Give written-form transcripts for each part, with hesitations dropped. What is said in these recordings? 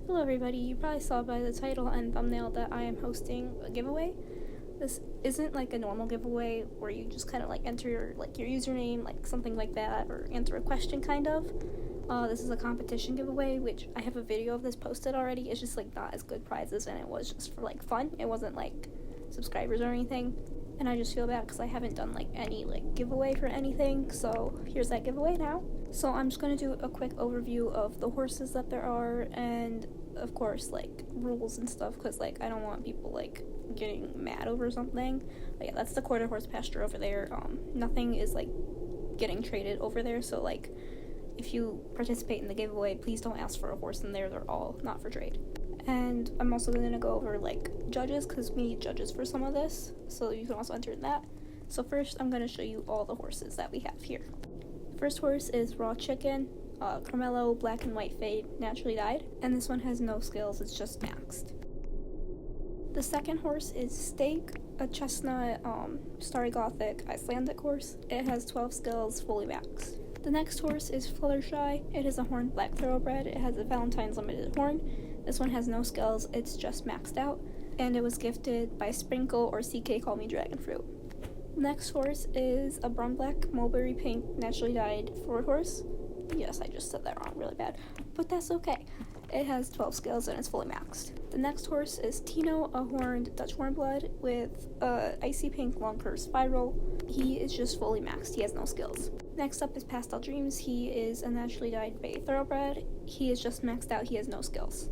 Hello everybody, you probably saw by the title and thumbnail that I am hosting a giveaway. This isn't like a normal giveaway where you just kind of like enter your username, like something like that, or answer a question kind of. This is a competition giveaway, which I have a video of this posted already. It's just like not as good prizes, and it was just for like fun. It wasn't like subscribers or anything. And I just feel bad because I haven't done like any like giveaway for anything, so here's that giveaway now. So I'm just going to do a quick overview of the horses that there are, and of course like rules and stuff, because like I don't want people like getting mad over something. But yeah, that's the quarter horse pasture over there. Nothing is like getting traded over there, so like if you participate in the giveaway, please don't ask for a horse in there. They're all not for trade. And I'm also going to go over like judges, because we need judges for some of this, so you can also enter in that. So first I'm going to show you all the horses that we have here. First horse is Raw Chicken, Carmelo, black and white fade, naturally dyed, and this one has no skills, it's just maxed. The second horse is Steak, a chestnut, Starry Gothic Icelandic horse. It has 12 skills, fully maxed. The next horse is Fluttershy. It is a horned black thoroughbred. It has a Valentine's limited horn. This one has no skills, it's just maxed out, and it was gifted by Sprinkle or CK Call Me Dragonfruit. Next horse is a brown black mulberry pink naturally dyed forward horse. Yes, I just said that wrong really bad, but that's okay. It has 12 skills and it's fully maxed. The next horse is Tino, a horned Dutch warmblood with a icy pink long curve spiral. He is just fully maxed, he has no skills. Next up is Pastel Dreams. He is a naturally dyed bay thoroughbred. He is just maxed out, he has no skills.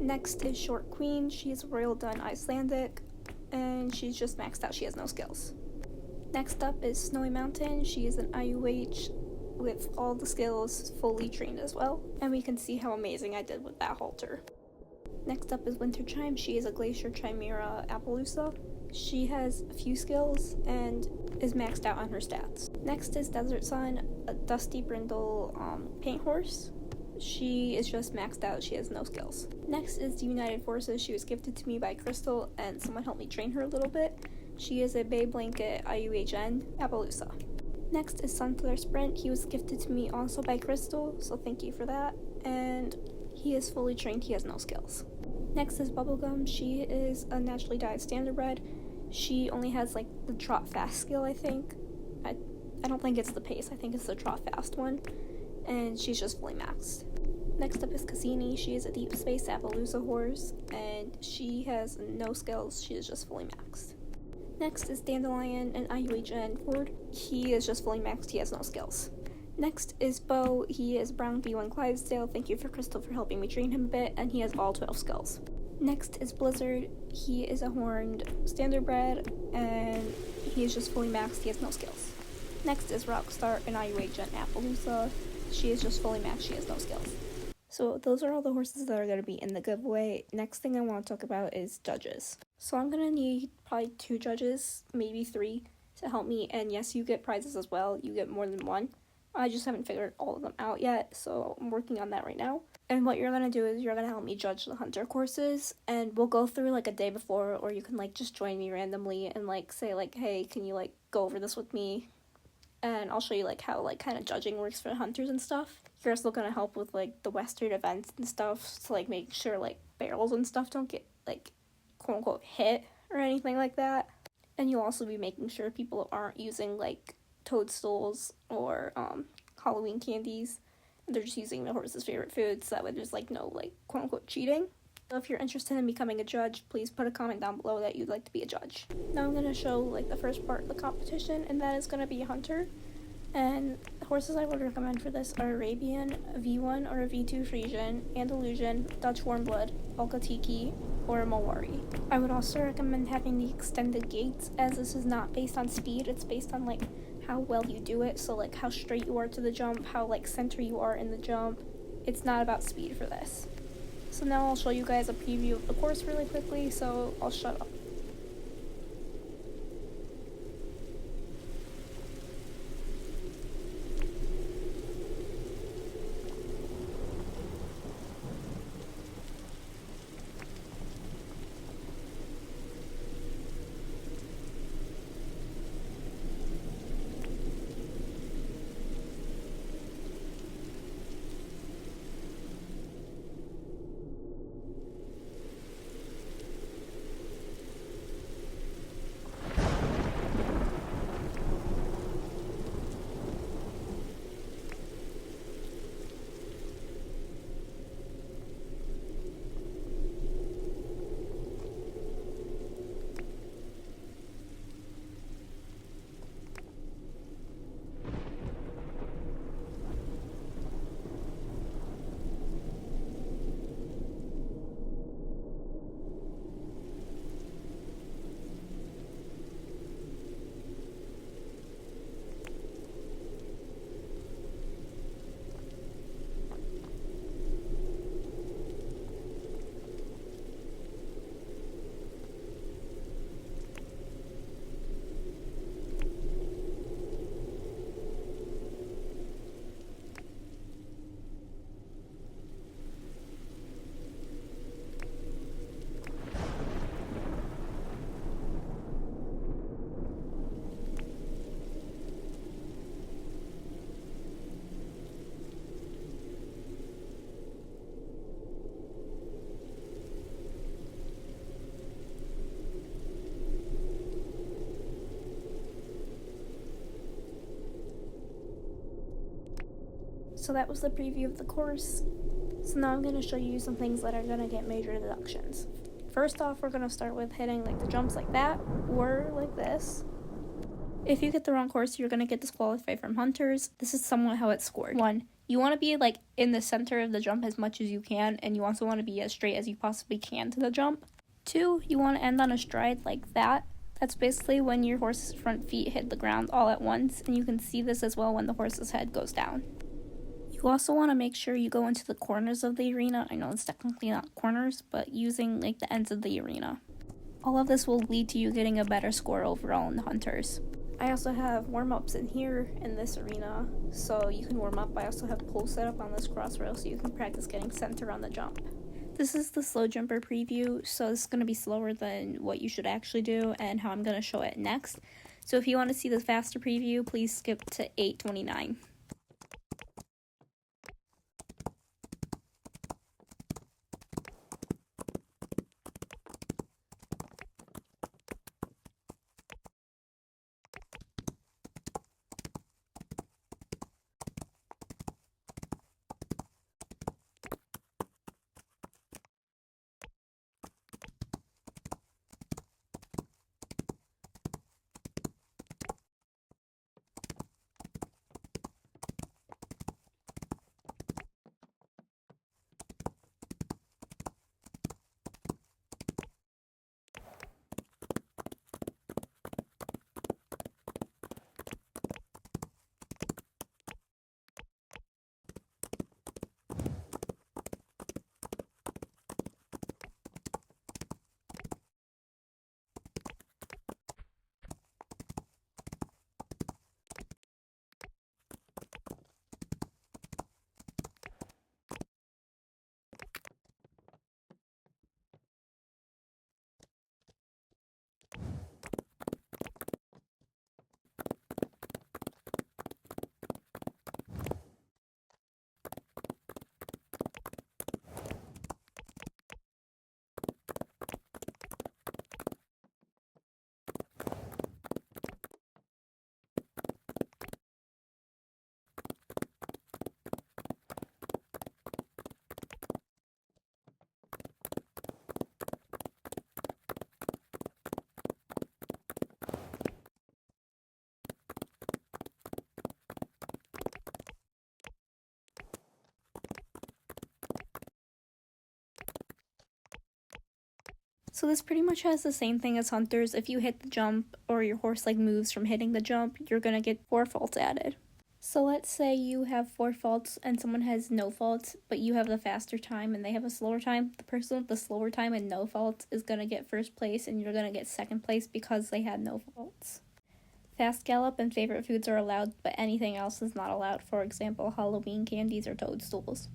Next is Short Queen. She is Royal Dun Icelandic, and she's just maxed out, she has no skills. Next up is Snowy Mountain. She is an IUH with all the skills, fully trained as well, and we can see how amazing I did with that halter. Next up is Winter Chime. She is a Glacier Chimera Appaloosa. She has a few skills and is maxed out on her stats. Next is Desert Sun, a Dusty Brindle paint horse. She is just maxed out, she has no skills. Next is the United Forces. She was gifted to me by Crystal, and someone helped me train her a little bit. She is a Bay Blanket IUHN Appaloosa. Next is Sunflare Sprint. He was gifted to me also by Crystal, so thank you for that. And he is fully trained, he has no skills. Next is Bubblegum. She is a naturally dyed standardbred. She only has like the trot fast skill, I think. I don't think it's the pace, I think it's the trot fast one. And she's just fully maxed. Next up is Cassini. She is a Deep Space Appaloosa horse, and she has no skills, she is just fully maxed. Next is Dandelion, an IUHN Ford. He is just fully maxed, he has no skills. Next is Bo. He is Brown V1 Clydesdale. Thank you for Crystal for helping me train him a bit, and he has all 12 skills. Next is Blizzard. He is a horned standardbred, and he is just fully maxed, he has no skills. Next is Rockstar, an IUHN Appaloosa. She is just fully maxed, she has no skills. So those are all the horses that are going to be in the giveaway. Next thing I want to talk about is judges. So I'm going to need probably 2 judges, maybe 3, to help me. And yes, you get prizes as well. You get more than one. I just haven't figured all of them out yet, so I'm working on that right now. And what you're going to do is you're going to help me judge the hunter courses. And we'll go through like a day before, or you can like just join me randomly and like say like, hey, can you like go over this with me? And I'll show you like how like kind of judging works for hunters and stuff. You're also gonna help with like the Western events and stuff to like make sure like barrels and stuff don't get like quote unquote hit or anything like that. And you'll also be making sure people aren't using like toadstools or Halloween candies. They're just using the horse's favorite foods, so that way there's like no like quote unquote cheating. So if you're interested in becoming a judge, please put a comment down below that you'd like to be a judge. Now I'm going to show like the first part of the competition, and that is going to be a hunter. And the horses I would recommend for this are Arabian, a V1 or a V2 Frisian, Andalusian, Dutch Warmblood, Balkatiki, or a Mawari. I would also recommend having the extended gaits, as this is not based on speed, it's based on like how well you do it, so like how straight you are to the jump, how like center you are in the jump. It's not about speed for this. So now I'll show you guys a preview of the course really quickly, so I'll shut up. So that was the preview of the course. So now I'm going to show you some things that are going to get major deductions. First off, we're going to start with hitting like the jumps like that or like this. If you get the wrong course, you're going to get disqualified from hunters. This is somewhat how it's scored. 1. You want to be like in the center of the jump as much as you can, and you also want to be as straight as you possibly can to the jump. 2. You want to end on a stride like that. That's basically when your horse's front feet hit the ground all at once, and you can see this as well when the horse's head goes down. You also want to make sure you go into the corners of the arena. I know it's technically not corners, but using like the ends of the arena. All of this will lead to you getting a better score overall in the hunters. I also have warm-ups in here in this arena, so you can warm up. I also have poles set up on this cross rail so you can practice getting center on the jump. This is the slow jumper preview, so this is going to be slower than what you should actually do and how I'm going to show it next. So if you want to see the faster preview, please skip to 8:29. So this pretty much has the same thing as hunters. If you hit the jump or your horse like moves from hitting the jump, you're gonna get 4 faults added. So let's say you have 4 faults and someone has no faults, but you have the faster time and they have a slower time. The person with the slower time and no faults is gonna get first place and you're gonna get second place because they had no faults. Fast gallop and favorite foods are allowed, but anything else is not allowed. For example, Halloween candies or toadstools.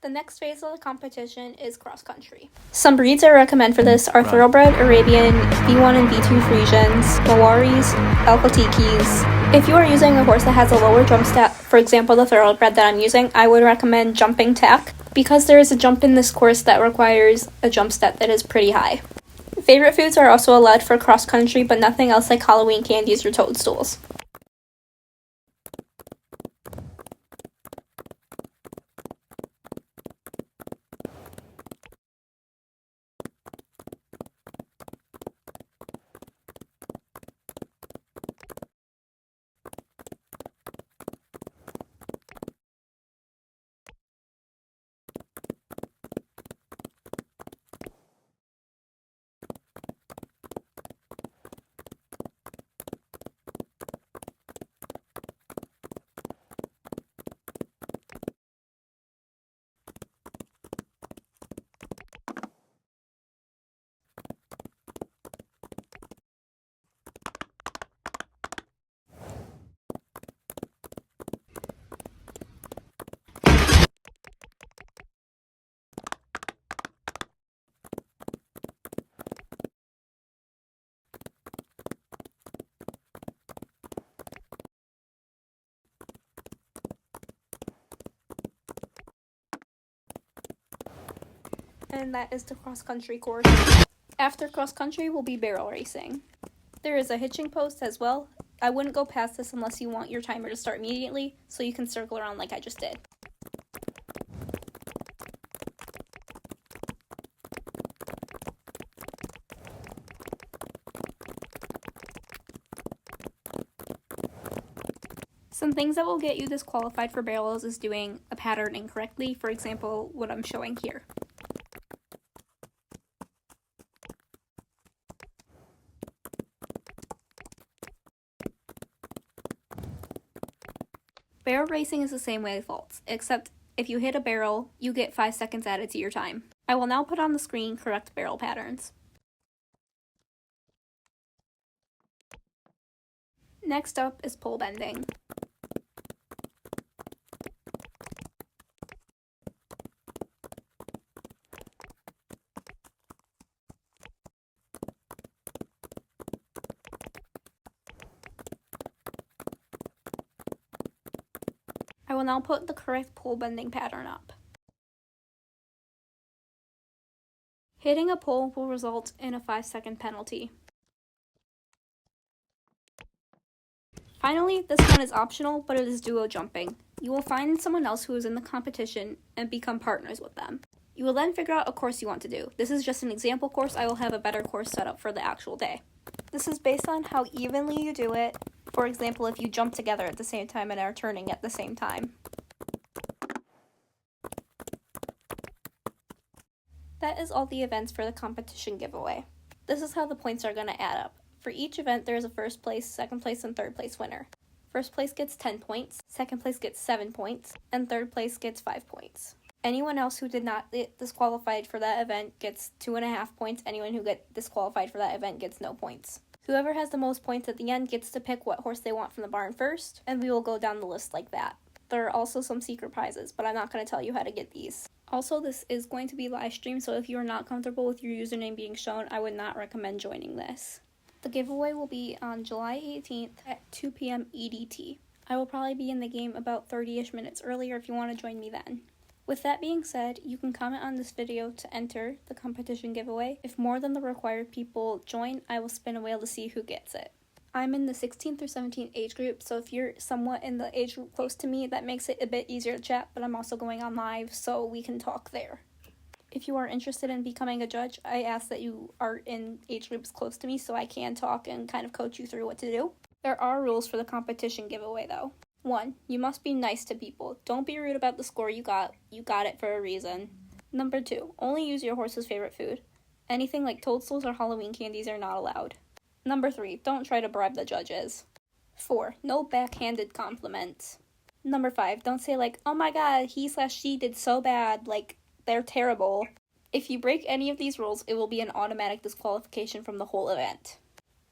The next phase of the competition is cross-country. Some breeds I recommend for this are Thoroughbred, Arabian, V1 and V2 Friesians, Mawaris, Alpatikis. If you are using a horse that has a lower jump stat, for example the Thoroughbred that I'm using, I would recommend jumping tack, because there is a jump in this course that requires a jump stat that is pretty high. Favorite foods are also allowed for cross-country, but nothing else like Halloween candies or toadstools. And that is the cross-country course. After cross-country will be barrel racing. There is a hitching post as well. I wouldn't go past this unless you want your timer to start immediately, so you can circle around like I just did. Some things that will get you disqualified for barrels is doing a pattern incorrectly, for example, what I'm showing here. Barrel racing is the same way with vaults, except if you hit a barrel, you get 5 seconds added to your time. I will now put on the screen correct barrel patterns. Next up is pole bending. I will now put the correct pole bending pattern up. Hitting a pole will result in a 5-second penalty. Finally, this one is optional, but it is duo jumping. You will find someone else who is in the competition and become partners with them. You will then figure out a course you want to do. This is just an example course. I will have a better course set up for the actual day. This is based on how evenly you do it. For example, if you jump together at the same time and are turning at the same time. That is all the events for the competition giveaway. This is how the points are going to add up. For each event, there is a first place, second place, and third place winner. First place gets 10 points, second place gets 7 points, and third place gets 5 points. Anyone else who did not get disqualified for that event gets 2.5 points. Anyone who gets disqualified for that event gets no points. Whoever has the most points at the end gets to pick what horse they want from the barn first, and we will go down the list like that. There are also some secret prizes, but I'm not going to tell you how to get these. Also, this is going to be live streamed, so if you are not comfortable with your username being shown, I would not recommend joining this. The giveaway will be on July 18th at 2 p.m. EDT. I will probably be in the game about 30-ish minutes earlier if you want to join me then. With that being said, you can comment on this video to enter the competition giveaway. If more than the required people join, I will spin a wheel to see who gets it. I'm in the 16th through 17th age group, so if you're somewhat in the age group close to me, that makes it a bit easier to chat, but I'm also going on live, so we can talk there. If you are interested in becoming a judge, I ask that you are in age groups close to me so I can talk and kind of coach you through what to do. There are rules for the competition giveaway though. 1. You must be nice to people. Don't be rude about the score you got. You got it for a reason. Number 2. Only use your horse's favorite food. Anything like toadstools or Halloween candies are not allowed. Number 3. Don't try to bribe the judges. 4. No backhanded compliments. Number 5. Don't say like, oh my god, he/she did so bad, like, they're terrible. If you break any of these rules, it will be an automatic disqualification from the whole event.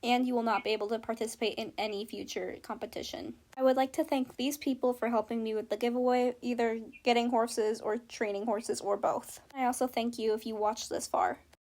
And you will not be able to participate in any future competition. I would like to thank these people for helping me with the giveaway, either getting horses or training horses or both. I also thank you if you watched this far.